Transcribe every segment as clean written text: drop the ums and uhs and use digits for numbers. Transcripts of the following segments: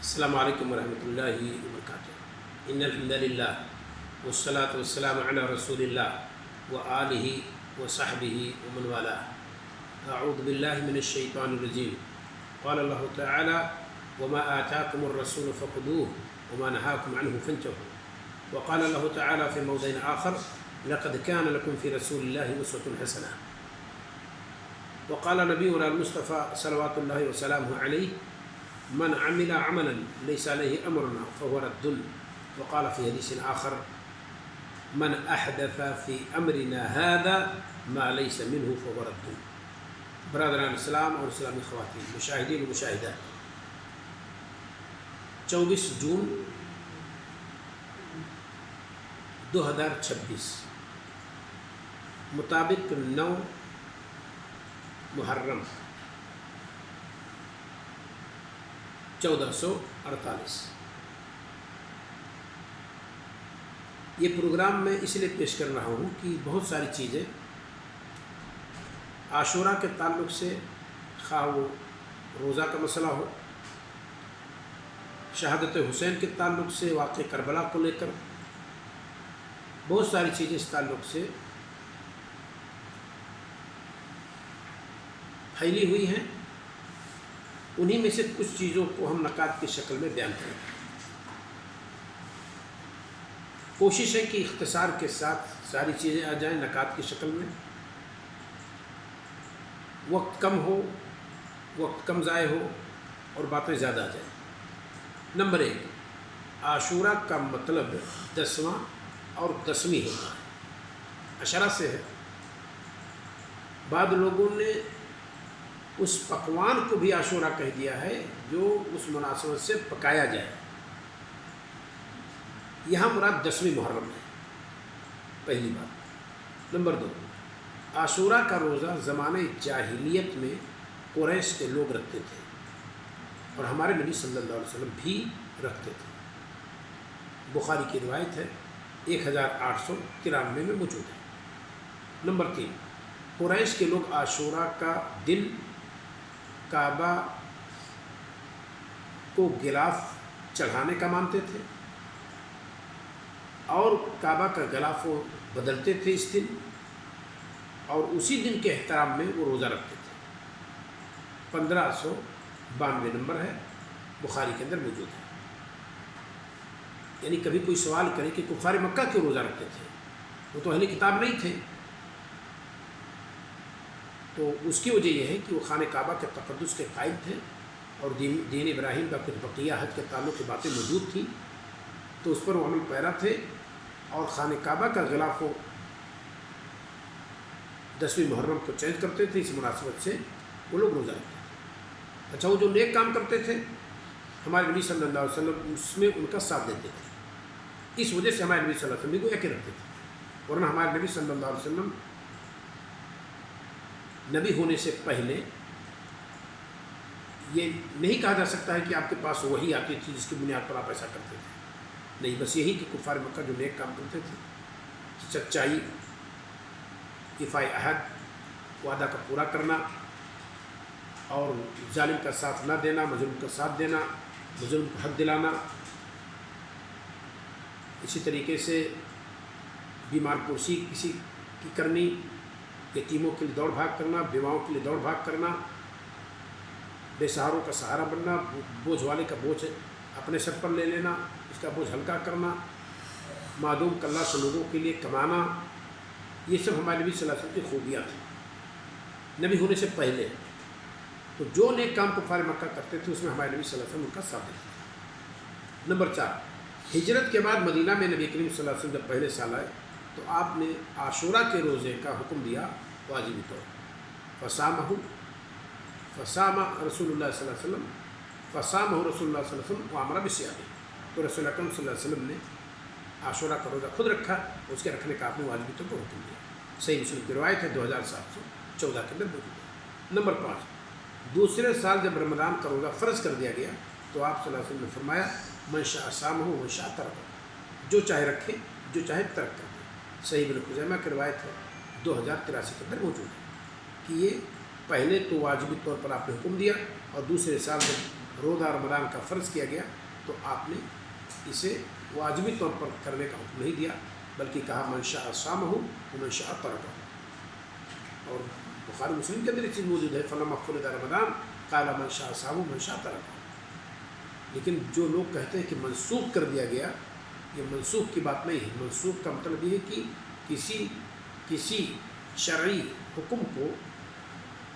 السلام علیکم ورحمۃ اللہ وبرکاتہ۔ ان الحمد للہ والصلاة والسلام علی رسول اللہ وآلہ وصحبہ ومن والاه۔ اعوذ باللہ من الشیطان الرجیم۔ قال اللہ تعالی وما آتاکم الرسول فخذوه وما نهاکم عنه فانتهوا۔ وقال اللہ تعالی فی موضع آخر لقد كان لكم في رسول الله أسوة حسنة۔ وقال نبينا المصطفى صلوات الله وسلامه عليه من عمل عملا ليس عليه امرنا فهو رد۔ وقال في حديث آخر من احدث في امرنا هذا ما ليس منه فهو رد۔ برادران اسلام اور اسلامی خواتین، مشاہدین و مشاہدات، 24 جون 2026 مطابق 9 محرم 1448۔ یہ پروگرام میں اس لیے پیش کر رہا ہوں کہ بہت ساری چیزیں عاشوراء کے تعلق سے، خواہ وہ روزہ کا مسئلہ ہو، شہادت حسین کے تعلق سے، واقع کربلا کو لے کر بہت ساری چیزیں اس تعلق سے پھیلی ہوئی ہیں۔ انہی میں سے کچھ چیزوں کو ہم نکات کی شکل میں بیان کریں۔ کوشش ہے کہ اختصار کے ساتھ ساری چیزیں آ جائیں نکات کی شکل میں، وقت کم ہو، وقت کم ضائع ہو اور باتیں زیادہ آ جائیں۔ نمبر 1، عاشوراء کا مطلب 10واں اور 10ویں ہوتا ہے، عشرہ سے ہے۔ بعض لوگوں نے اس پکوان کو بھی عاشوراء کہہ دیا ہے جو اس مناسبت سے پکایا جائے۔ یہاں مراد 10ویں محرم ہے، پہلی بات۔ نمبر 2، عاشوراء کا روزہ زمانہ جاہلیت میں قریش کے لوگ رکھتے تھے اور ہمارے نبی صلی اللہ علیہ وسلم بھی رکھتے تھے۔ بخاری کی روایت ہے، 1893 میں موجود ہے۔ نمبر 3، قریش کے لوگ عاشوراء کا دن کعبہ کو غلاف چڑھانے کا مانتے تھے اور کعبہ کا غلاف وہ بدلتے تھے اس دن، اور اسی دن کے احترام میں وہ روزہ رکھتے تھے۔ 1592 نمبر ہے، بخاری کے اندر موجود ہے۔ یعنی کبھی کوئی سوال کرے کہ کفار مکہ کیوں روزہ رکھتے تھے، وہ تو اہل کتاب نہیں تھے، تو اس کی وجہ یہ ہے کہ وہ خانہ کعبہ کے تقدس کے قائل تھے اور دین ابراہیم کا کچھ بقیہ حج کے تعلق کی باتیں موجود تھیں، تو اس پر وہ عمل پیرا تھے، اور خانہ کعبہ کا غلاف وہ 10ویں محرم کو چینج کرتے تھے۔ اس مناسبت سے وہ لوگ روزہ رکھتے تھے۔ اچھا، وہ جو نیک کام کرتے تھے ہمارے نبی صلی اللہ علیہ وسلم اس میں ان کا ساتھ دیتے تھے، اس وجہ سے ہمارے نبی صلی اللہ علیہ وسلم کو یقین رکھتے تھے۔ ورنہ ہمارے نبی صلی اللہ علیہ وسلم نبی ہونے سے پہلے یہ نہیں کہا جا سکتا ہے کہ آپ کے پاس وحی آتی تھی جس کی بنیاد پر آپ ایسا کرتے تھے، نہیں، بس یہی کہ کفار مکہ جو نیک کام کرتے تھے، سچائی، ایفاء عہد، وعدہ کا پورا کرنا اور ظالم کا ساتھ نہ دینا، مظلوم کا ساتھ دینا، مظلوم کو حق دلانا، اسی طریقے سے بیمار پرسی کسی کی کرنی، یتیموں کے لیے دوڑ بھاگ کرنا، بیواؤں کے لیے دوڑ بھاگ کرنا، بے سہاروں کا سہارا بننا، بوجھ والے کا بوجھ اپنے سر پر لے لینا، اس کا بوجھ ہلکا کرنا، معدوم کلّہ سے لوگوں کے لیے کمانا، یہ سب ہمارے نبی صلی اللہ علیہ وسلم کی خوبیاں تھیں نبی ہونے سے پہلے۔ تو جو نیک کام کفار مکہ کرتے تھے اس میں ہمارے نبی صلی اللہ علیہ وسلم ان کا ساتھ دیتے تھے۔ نمبر 4، ہجرت کے بعد مدینہ میں نبی کریم صلی اللہ علیہ وسلم جب پہلے سال آئے تو آپ نے عاشوراء کے روزے کا حکم دیا واجبی طور، فصامہ رسول اللہ صلی اللہ علیہ وسلم، فصامہ رسول اللہ صلی اللہ علیہ وسلم وامر بصیامہ، تو رسول اکرم صلی اللہ علیہ وسلم نے عاشوراء کا روزہ خود رکھا، اس کے رکھنے کا آپ نے واجبی طور پر حکم دیا۔ صحیح مسلم کی روایت ہے، 2714 کے اندر موجود ہے۔ نمبر 5، دوسرے سال جب رمضان کا روزہ فرض کر دیا گیا تو آپ صلی اللہ علیہ وسلم نے فرمایا من شاء صامہ ومن شاء ترکہ، جو چاہے رکھے، جو چاہے ترک کر دے۔ صحیح ابن خزیمہ کی روایت ہے، 2083 کے اندر موجود ہے کہ یہ پہلے تو واجبی طور پر آپ نے حکم دیا، اور دوسرے سال جب روزہ رمضان کا فرض کیا گیا تو آپ نے اسے واجبی طور پر کرنے کا حکم نہیں دیا، بلکہ کہا من شاء صامہ ومن شاء ترکہ۔ اور بخاری مسلم کے اندر یہ چیز موجود ہے فلما فرض رمضان قال من شاء صامہ ومن شاء ترکہ۔ لیکن جو لوگ کہتے ہیں کہ منسوخ کر دیا گیا، یہ منسوخ کی بات نہیں ہے۔ منسوخ کا مطلب یہ ہے کہ کسی شرعی حکم کو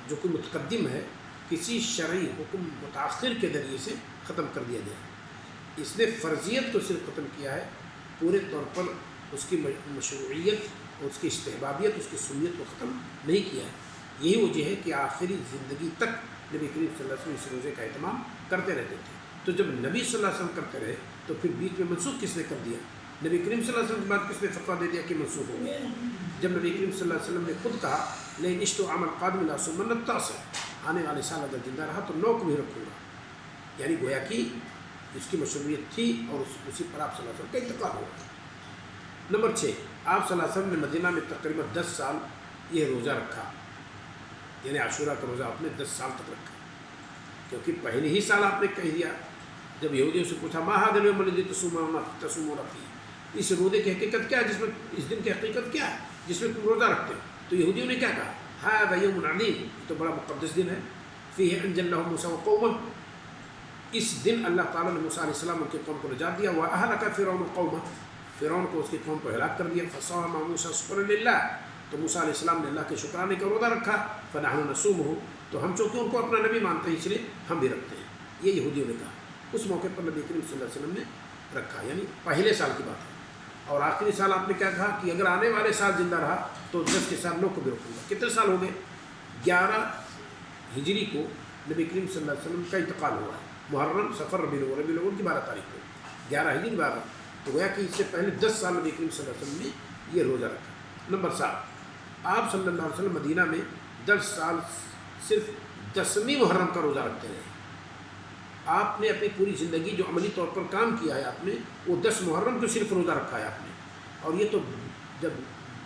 جو کوئی متقدم ہے، کسی شرعی حکم متأخر کے ذریعے سے ختم کر دیا گیا ہے۔ اس نے فرضیت کو صرف ختم کیا ہے، پورے طور پر اس کی مشروعیت، اس کی استحبابیت، اس کی سنیت کو ختم نہیں کیا ہے۔ یہی وجہ ہے کہ آخری زندگی تک نبی کریم صلی اللہ علیہ وسلم اس روزے کا اہتمام کرتے رہتے تھے۔ تو جب نبی صلی اللہ علیہ وسلم کرتے رہے تو پھر بیچ میں منسوخ کس نے کر دیا؟ نبی کریم صلی اللہ علیہ وسلم کے بعد کس نے فتویٰ دے دیا کہ منسوخ ہو گیا؟ جب نبی کریم صلی اللہ علیہ وسلم نے خود کہا لیکن عشت و عمل قادم لاسمن التاسع، آنے والے سال اگر زندہ رہا تو 9 کو بھی رکھوں گا، یعنی گویا کہ اس کی مشروعیت تھی اور اسی پر آپ صلی اللہ علیہ وسلم کا انتقال ہوا۔ نمبر 6، آپ صلی اللہ علیہ وسلم نے مدینہ میں تقریباً 10 سال یہ روزہ رکھا، یعنی عاشورہ کا روزہ آپ نے 10 سال تک رکھا، کیونکہ پہلے ہی سال آپ نے کہہ دیا جب یہودیوں سے پوچھا ما ھذا اليوم الذی تصومون فیہ، اس روزے کی حقیقت کیا ہے، جس میں اس دن کی حقیقت کیا ہے جس میں تم روزہ رکھتے ہیں؟ تو یہودیوں نے کیا کہا ھذا یوم عظیم، تو بڑا مقدس دن ہے، فیہ انجی اللہ موسیٰ وقومہ، اس دن اللہ تعالیٰ نے موسیٰ علیہ السلام ان کے قوم کو نجات دیا، وَأَهْلَكَ فِرْعَوْنَ قَوْمَهُ، فرعون کو اس کی قوم کو ہلاک کر دیا، فَصَامَ مُوسَىٰ شُكْرًا لِلَّهِ، تو موسیٰ علیہ السلام نے اللہ کے شکرانے کا روزہ رکھا، فَنَحْنُ نَصُومُهُ، تو ہم چونکہ ان کو اپنا نبی مانتے ہیں اس لیے ہم بھی رکھتے ہیں۔ یہ یہودیوں نے کہا، اس موقع پر نبی کریم صلی اللہ علیہ وسلم نے رکھا، یعنی پہلے سال کی بات ہے۔ اور آخری سال آپ نے کیا کہا کہ اگر آنے والے سال زندہ رہا تو 10 کے ساتھ 9 کو بھی رکھوں گا۔ کتنے سال ہو گئے؟ 11 ہجری کو نبی کریم صلی اللہ علیہ وسلم کا انتقال ہوا ہے، محرم، صفر، ربیع الاول کی 12 تاریخ کو، 11 ہجری 12، تو گویا کہ اس سے پہلے 10 سال نبی کریم صلی اللہ علیہ وسلم نے یہ روزہ رکھا۔ نمبر 7، آپ صلی اللہ علیہ وسلم مدینہ میں 10 سال صرف 10ویں محرم کا روزہ رکھتے رہے۔ آپ نے اپنی پوری زندگی جو عملی طور پر کام کیا ہے آپ نے، وہ 10 محرم کو صرف روزہ رکھا ہے آپ نے۔ اور یہ تو جب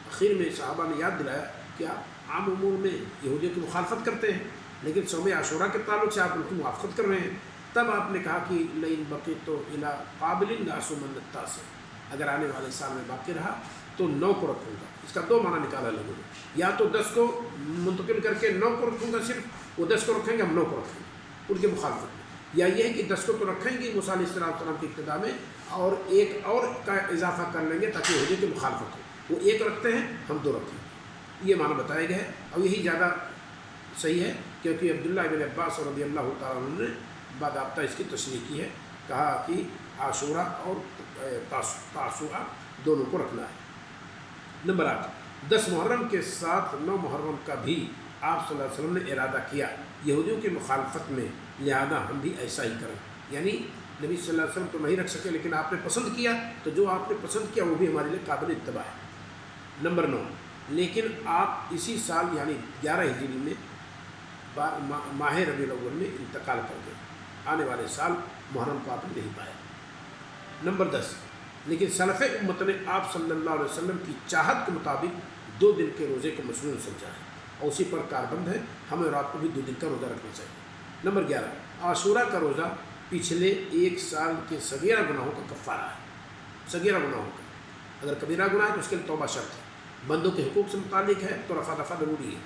اخیر میں صحابہ نے یاد دلایا کہ آپ عام امور میں یہودیوں کی مخالفت کرتے ہیں، لیکن صوم عاشورہ کے تعلق سے آپ ان کی موافقت کر رہے ہیں، تب آپ نے کہا کہ لئن بقیت الی قابل لأصومن التاسع، اگر آنے والے سال میں باقی رہا تو 9 کو رکھوں گا۔ اس کا 2 معنی نکالا لوگوں نے، یا تو 10 کو منتقل کر کے 9 کو رکھوں گا، صرف وہ 10 کو رکھیں گے، ہم 9 کو رکھیں گے ان کی مخالفت میں، یا یہ ہے کہ 10 کو تو رکھیں گے موسیٰ علیہ السلام کی ابتدا میں، اور ایک اور کا اضافہ کر لیں گے تاکہ یہودیوں کی مخالفت ہو، وہ 1 رکھتے ہیں ہم 2 رکھتے ہیں، یہ معنی بتایا گیا ہے، اور یہی زیادہ صحیح ہے، کیونکہ عبداللہ ابن عباس رضی اللہ تعالیٰ عنہ نے باضابطہ اس کی تشریح کی ہے، کہا کہ عاشورہ اور تاسوعہ دونوں کو رکھنا ہے۔ نمبر 8، 10 محرم کے ساتھ 9 محرم کا بھی آپ صلی اللہ علیہ وسلم نے ارادہ کیا یہودیوں کی مخالفت میں، لہذا ہم بھی ایسا ہی کریں، یعنی نبی صلی اللہ علیہ وسلم تو نہیں رکھ سکے لیکن آپ نے پسند کیا، تو جو آپ نے پسند کیا وہ بھی ہمارے لیے قابل اتباع ہے۔ نمبر 9، لیکن آپ اسی سال یعنی 11 ہجری میں ماہ ربیع الاول میں انتقال کر گئے، آنے والے سال محرم کو آپ نے نہیں پایا۔ نمبر 10، لیکن سلف امت نے آپ صلی اللہ علیہ وسلم کی چاہت کے مطابق 2 دن کے روزے کو مسنون سمجھا ہے، اور اسی پر کاربند ہے، ہمیں اور آپ کو بھی 2 دن کا روزہ رکھنا چاہیے۔ نمبر 11، عاشورہ کا روزہ پچھلے 1 سال کے صغیرہ گناہوں کا کفارہ ہے، صغیرہ گناہوں کا، اگر کبیرہ گناہ ہے تو اس کے لیے توبہ شرط ہے، بندوں کے حقوق سے متعلق ہے تو رفع دفع ضروری ہے،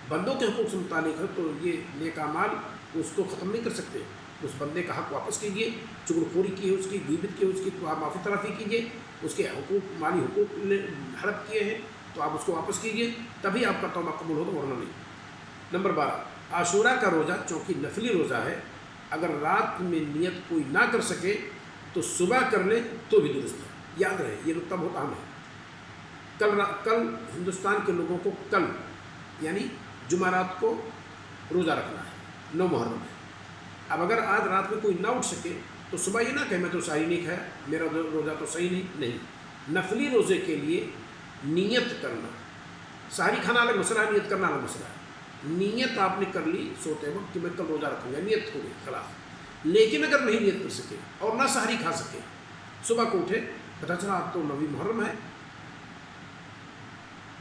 بندوں کے حقوق سے متعلق ہے تو یہ نیک اعمال اس کو ختم نہیں کر سکتے، اس بندے کا حق واپس کیجیے، چغل خوری کی ہے اس کی، غیبت کی ہے اس کی، تو آپ معافی طلبی کیجیے، اس کے حقوق مالی حقوق نے ہڑپ کیے ہیں تو آپ اس کو واپس کیجیے، تبھی آپ کا توبہ قبول ہوگا، ورنہ نہیں۔ نمبر 12، عاشورہ کا روزہ چونکہ نفلی روزہ ہے، اگر رات میں نیت کوئی نہ کر سکے تو صبح کر لے تو بھی درست ہے، یاد رہے یہ نقطہ بہت اہم ہے۔ کل ہندوستان کے لوگوں کو کل یعنی جمعرات کو روزہ رکھنا ہے، 9 محرم ہے، اب اگر آج رات میں کوئی نہ اٹھ سکے تو صبح یہ نہ کہے میں تو سحری نہیں کھایا، میرا روزہ تو صحیح نہیں، نفلی روزے کے لیے نیت کرنا، سحری کھانا الگ مسئلہ ہے، نیت کرنا الگ مسئلہ ہے، نیت آپ نے کر لی سوتے وقت کہ میں کل روزہ رکھوں گا، نیت ہو گئی خلاص، لیکن اگر نہیں نیت کر سکے اور نہ سحری کھا سکے، صبح کو اٹھے پتہ چلا آپ تو 9 محرم ہے،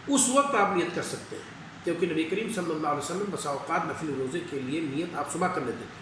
اس وقت آپ نیت کر سکتے ہیں، کیونکہ نبی کریم صلی اللہ علیہ وسلم بسا اوقات نفلی روزے کے لیے نیت آپ صبح کر لیتے تھے،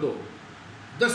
2, 10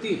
3,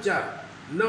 4, 9,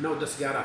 9, 10, 11।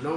9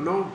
9,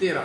13,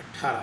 18,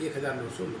1909।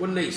19,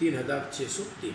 3603।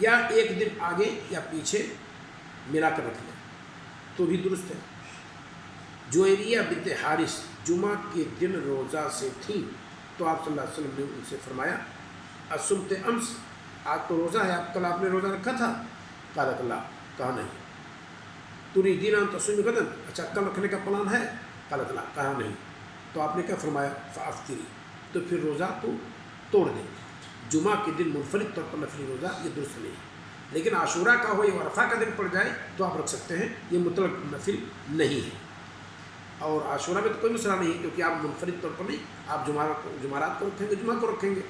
یا ایک دن آگے یا پیچھے ملا کر رکھ لیں تو بھی درست ہے۔ جویریہ بنت حارث جمعہ کے دن روزہ سے تھیں تو آپ صلی اللہ علیہ وسلم نے ان سے فرمایا اسمت امس، آج تو روزہ ہے، کل آپ نے روزہ رکھا تھا؟ قالت لا، کہا نہیں۔ تریدین ان تصومی غدا، اچھا کل رکھنے کا پلان ہے؟ قالت لا، کہا نہیں۔ تو آپ نے کیا فرمایا؟ فافطری، تو پھر روزہ تو توڑ دیں۔ جمعہ کے دن منفرد طور پر نفلی روزہ یہ درست نہیں ہے، لیکن عاشورہ کا ہو یا عرفہ کا دن پڑ جائے تو آپ رکھ سکتے ہیں، یہ مطلق نفل نہیں ہے۔ اور عاشورہ میں تو کوئی مسئلہ نہیں ہے کیونکہ آپ منفرد طور پر نہیں، آپ جمعرات کو رکھیں گے، جمعہ کو رکھیں گے،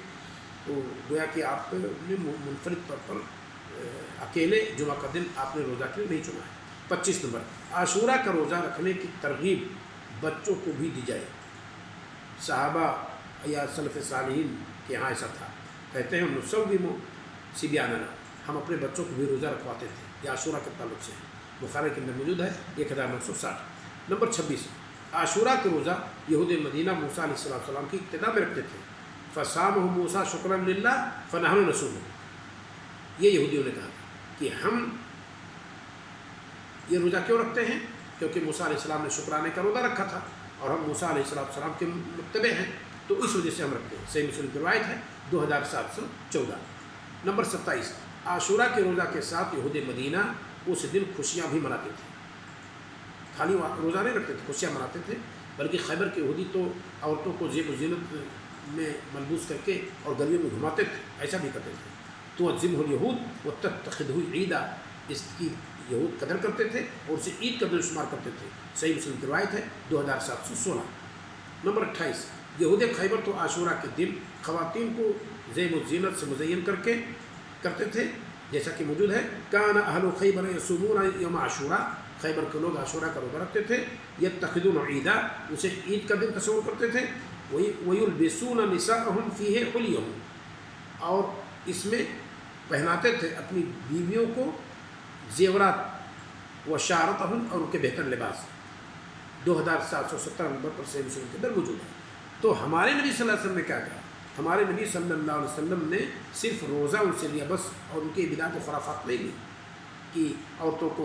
تو گویا کہ آپ نے منفرد طور پر اکیلے جمعہ کا دن آپ نے روزہ کے لیے نہیں چنا ہے۔ 25 نمبر، عاشورہ کا روزہ رکھنے کی ترغیب بچوں کو بھی دی جائے۔ صحابہ یا سلف صالحین کے یہاں ایسا تھا، کہتے ہیں نصوم صبیاننا، ہم اپنے بچوں کو بھی روزہ رکھواتے تھے، یہ عاشورہ کے تعلق سے بخاری کے اندر موجود ہے 1960۔ نمبر 26، عاشورہ کے روزہ یہود مدینہ موسیٰ علیہ السلام کی ابتدا میں رکھتے تھے۔ فصامہ موسیٰ شکرا للہ فنحن نصوم، یہ یہودیوں نے کہا کہ ہم یہ روزہ کیوں رکھتے ہیں؟ کیونکہ موسیٰ علیہ السلام نے شکرانے کا روزہ رکھا تھا اور ہم موسیٰ علیہ السلام کے متبع ہیں، تو اس وجہ سے ہم رکھتے ہیں۔ صحیح مسلم کی روایت ہے 2714۔ نمبر 27، عاشورہ کے روزہ کے ساتھ یہود مدینہ اس دن خوشیاں بھی مناتے تھے، خالی روزہ نہیں رکھتے تھے، خوشیاں مناتے تھے، بلکہ خیبر کے یہودی تو عورتوں کو زیب و زینت میں ملبوس کر کے اور گلیوں میں گھماتے تھے، ایسا بھی کرتے تھے۔ تو عظمہ الیہود و تتخذہ عیدا، اس کی یہود قدر کرتے تھے اور اسے عید کا دن شمار کرتے تھے۔ صحیح مسلم کی روایت ہے 2716۔ نمبر 28، یہود خیبر تو عاشورہ کے دن خواتین کو زیب و زینت سے مزین کر کے کرتے تھے، جیسا کہ موجود ہے کان اہل خیبر یصومون یوم عاشورہ، خیبر کے لوگ عاشورہ کا روزہ رکھتے تھے، یتخذون عیدا، اسے عید کا دن تصور کرتے تھے، وَيُلْبِسُونَ نِسَاءَهُمْ فِيهِ حُلِيَهُمْ، اور اس میں پہناتے تھے اپنی بیویوں کو زیورات، وَشَارَتَهُمْ، اور ان کے بہتر لباس۔ 2717 نمبر پر صحیح مسلم کے اندر موجود ہے۔ تو ہمارے نبی صلی اللہ علیہ وسلم نے کیا کہا؟ ہمارے نبی صلی اللہ علیہ وسلم نے صرف روزہ ان سے لیا بس، اور ان کی بدعت و خرافات نہیں لی کہ عورتوں کو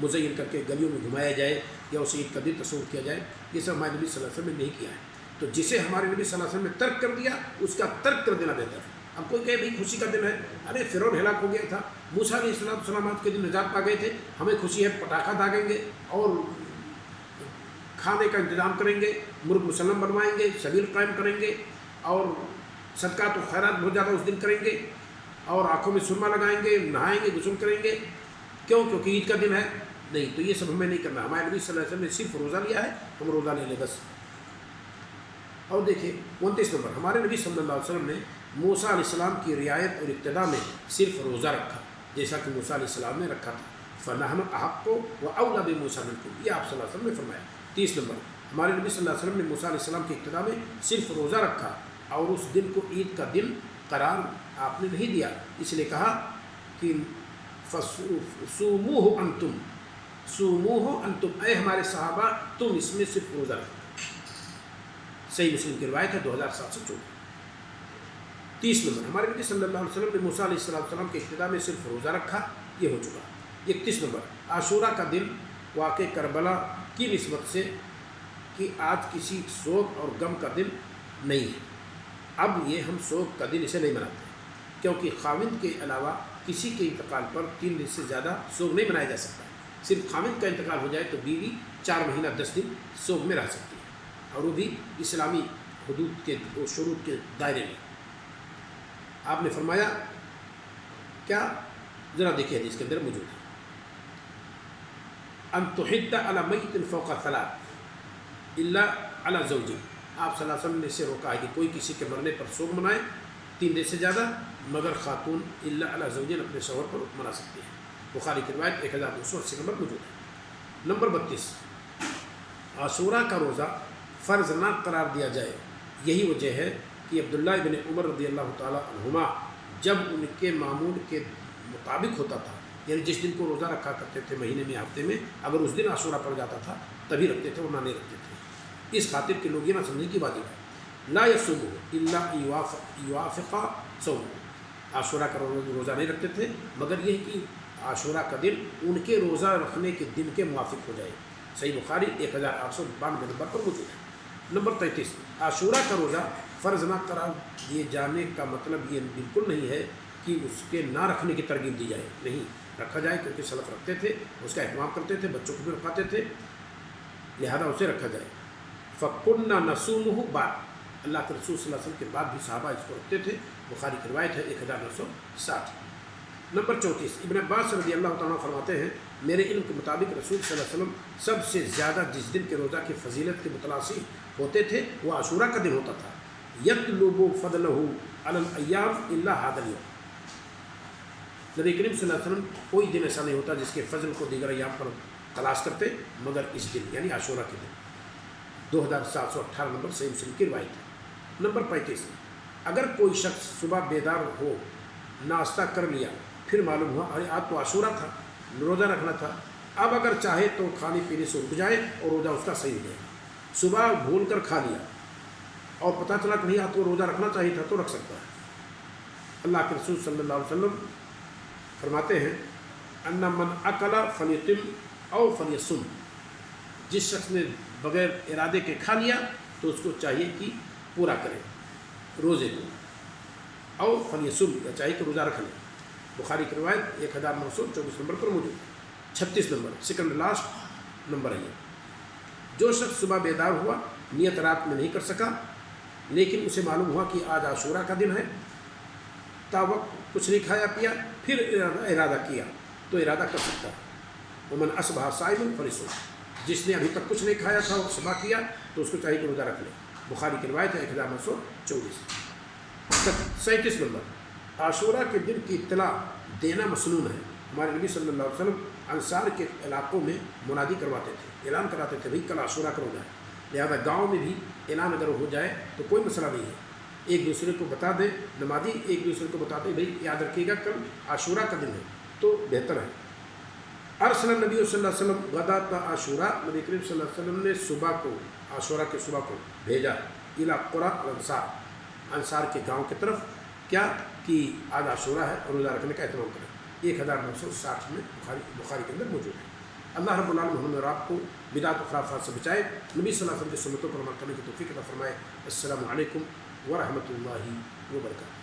مزین کر کے گلیوں میں گھمایا جائے یا اسے عید کا دن تصور کیا جائے، یہ سب ہمارے نبی صلی اللہ علیہ وسلم نے نہیں کیا ہے۔ تو جسے ہمارے نبی صلی اللہ علیہ وسلم نے ترک کر دیا، اس کا ترک کر دینا بہتر ہے۔ اب کوئی کہے بھائی خوشی کا دن ہے، ارے فرعون ہلاک ہو گیا تھا، موسیٰ علیہ السلام کے دن نجات پا گئے تھے، ہمیں خوشی ہے، پٹاخہ داغیں گے اور کھانے کا انتظام کریں گے، مرغ مسلم بنوائیں گے، سبیل قائم کریں گے، اور صدقات و خیرات بہت زیادہ اس دن کریں گے، اور آنکھوں میں سرما لگائیں گے، نہائیں گے، غسل کریں گے، کیوں؟ کیونکہ عید کا دن ہے؟ نہیں، تو یہ سب ہمیں نہیں کرنا۔ ہمارے نبی صلی اللہ علیہ وسلم نے صرف روزہ لیا ہے، ہم روزہ لے لیں بس۔ اور دیکھیں 29 نمبر، ہمارے نبی صلی اللہ علیہ وسلم نے موسیٰ علیہ السلام کی رعایت اور اقتداء میں صرف روزہ رکھا، جیسا کہ موسیٰ علیہ السلام نے رکھا تھا۔ فَنَحْنُ أَحَقُّ وَأَوْلَىٰ بِمُوسَىٰ مِنكُمْ، یہ آپ صلی اللہ علیہ وسلم نے فرمایا۔ 30 نمبر، ہمارے نبی صلی اللہ علیہ وسلم نے موسیٰ علیہ السلام کی اقتداء میں صرف روزہ رکھا اور اس دن کو عید کا دن قرار آپ نے نہیں دیا، اس لیے کہا کہ فَصُومُوهُ أَنْتُمْ، صوموہ انتم، اے ہمارے صحابہ تم اس میں صرف روزہ رکھو۔ صحیح مسلم کی روایت ہے 2714۔ 30 نمبر، ہمارے نبی صلی اللہ علیہ وسلم نے موسیٰ علیہ السلام کے اقتداء میں صرف روزہ رکھا، یہ ہو چکا۔ 31 نمبر، عاشورہ کا دن واقع کربلا کی نسبت سے کہ آج کسی سوگ اور غم کا دن نہیں ہے، اب یہ ہم سوگ کا دن اسے نہیں مناتے، کیونکہ خاوند کے علاوہ کسی کے انتقال پر 3 دن سے زیادہ سوگ نہیں منایا جا سکتا۔ صرف خاوند کا انتقال ہو جائے تو بیوی 4 مہینہ 10 دن سوگ میں رہ سکتی ہے، اور وہ بھی اسلامی حدود کے شروط کے دائرے میں۔ آپ نے فرمایا کیا؟ ذرا دیکھیے حدیث کے اندر موجود ہے، ان تحد علی میت فوق 3 الا علی زوج، آپ صلی اللہ علیہ وسلم نے اسے روکا ہے کہ کوئی کسی کے مرنے پر سوگ منائے 3 دن سے زیادہ، مگر خاتون الا علی زوجین اپنے شوہر پر منا سکتی ہے۔ بخاری کی روایت 1280 نمبر موجود ہے۔ نمبر 32، عاشورہ کا روزہ فرض نہ قرار دیا جائے، یہی وجہ ہے کہ عبداللہ ابن عمر رضی اللہ تعالیٰ عنہما جب ان کے معمول کے مطابق ہوتا تھا، یعنی جس دن کو روزہ رکھا کرتے تھے مہینے میں ہفتے میں، اگر اس دن عاشورہ پڑ جاتا تھا تبھی رکھتے تھے ورنہ نہیں رکھتے تھے۔ اس خاطر کہ لوگ یہ نہ سمجھیں کی واجب ہے، لا یصوم الا یوافق صوم، عاشورہ کا روزہ نہیں رکھتے تھے، مگر یہ کہ عاشورہ کا دن ان کے روزہ رکھنے کے دن کے موافق ہو جائے۔ صحیح بخاری 1892 نمبر پر موجود ہے۔ نمبر 33، عاشورہ کا روزہ فرض نہ قرار دیے جانے کا مطلب یہ بالکل نہیں ہے کہ اس کے نہ رکھنے کی ترغیب دی جائے، نہیں، رکھا جائے، کیونکہ سلف رکھتے تھے، اس کا اہتمام کرتے تھے، بچوں کو بھی رکھاتے تھے، لہذا اسے رکھا جائے۔ فَكُنَّا نَصُومُهُ بعد، اللہ کے رسول صلی اللہ علیہ وسلم کے بعد بھی صحابہ اس کو رکھتے تھے، بخاری کی روایت ہے 1960۔ نمبر 34، ابن عباس رضی اللہ تعالیٰ فرماتے ہیں میرے علم کے مطابق رسول صلی اللہ علیہ وسلم سب سے زیادہ جس دن کے روزہ کی فضیلت کے متلاسی ہوتے تھے وہ عاشورہ کا دن ہوتا تھا۔ یطلب فضلہ علی الایام الا ھذا اليوم، نبی کریم صلی اللہ علیہ وسلم کوئی دن ایسا نہیں ہوتا جس کے فضل کو دیگر ایام پر تلاش کرتے مگر اس دن یعنی عاشورہ کے دن۔ 2718 نمبر صحیح مسلم کی روایت ہے۔ نمبر 35، اگر کوئی شخص صبح بیدار ہو، ناشتہ کر لیا، پھر معلوم ہوا ارے آج تو عاشورہ تھا، روزہ رکھنا تھا، اب اگر چاہے تو کھانے پینے سے رک جائے اور روزہ اس کا صحیح ہو جائے۔ صبح بھول کر کھا لیا اور پتہ چلا کہ نہیں آج تو روزہ رکھنا چاہیے تھا تو رکھ سکتا ہے۔ اللہ کے رسول صلی اللہ علیہ وسلم فرماتے ہیں ان من اکل فلیتم او فلیصم، جس شخص نے بغیر ارادے کے کھا لیا تو اس کو چاہیے کہ پورا کرے روزے کو، او فلیصم، یا چاہیے کہ روزہ رکھ لے۔ بخاری کی روایت 1924 نمبر پر موجود ہے۔ 36 نمبر سیکنڈ لاسٹ نمبر ہے یہ، جو شخص صبح بیدار ہوا، نیت رات میں نہیں کر سکا، لیکن اسے معلوم ہوا کہ آج عاشورہ کا دن ہے، تا وقت کچھ نہیں کھایا پیا، پھر ارادہ کیا تو ارادہ کر سکتا ہے۔ ومن اصبح صائما فلیصم، جس نے ابھی تک کچھ نہیں کھایا تھا اور صبح کیا تو اس کو چاہیے کہ روزہ رکھ لے۔ بخاری کی روایت ہے 1924۔ 37 نمبر عاشورہ کے دن کی اطلاع دینا مسنون ہے۔ ہمارے نبی صلی اللہ علیہ وسلم انصار کے علاقوں میں منادی کرواتے تھے، اعلان کراتے تھے بھائی کل عاشورہ کا روزہ ہے، لہذا گاؤں میں بھی اعلان اگر ہو جائے تو کوئی مسئلہ نہیں ہے، ایک دوسرے کو بتا دیں، نمازی ایک دوسرے کو بتا دیں بھائی یاد رکھیے گا کل عاشورہ کا دن ہے تو بہتر ہے۔ ارسل نبی صلی اللہ علیہ وسلم غداۃ عاشورہ، نبی کریم صلی اللہ علیہ وسلم نے صبح کو، عاشورہ کے صبح کو بھیجا الی قریٰ الانصار، انصار کے گاؤں کی طرف، کیا کہ آج عاشورہ ہے اور روزہ رکھنے کا اہتمام کریں۔ 1960 میں بخاری کے اندر موجود ہے۔ اللہ رب العالمین ہمیں اور آپ کو بدعت و خرافات سے بچائے، نبی صلی اللہ علیہ وسلم کی سنتوں پر عمل کرنے کی توفیق عطا فرمائے۔ السلام علیکم ورحمۃ اللہ وبرکاتہ۔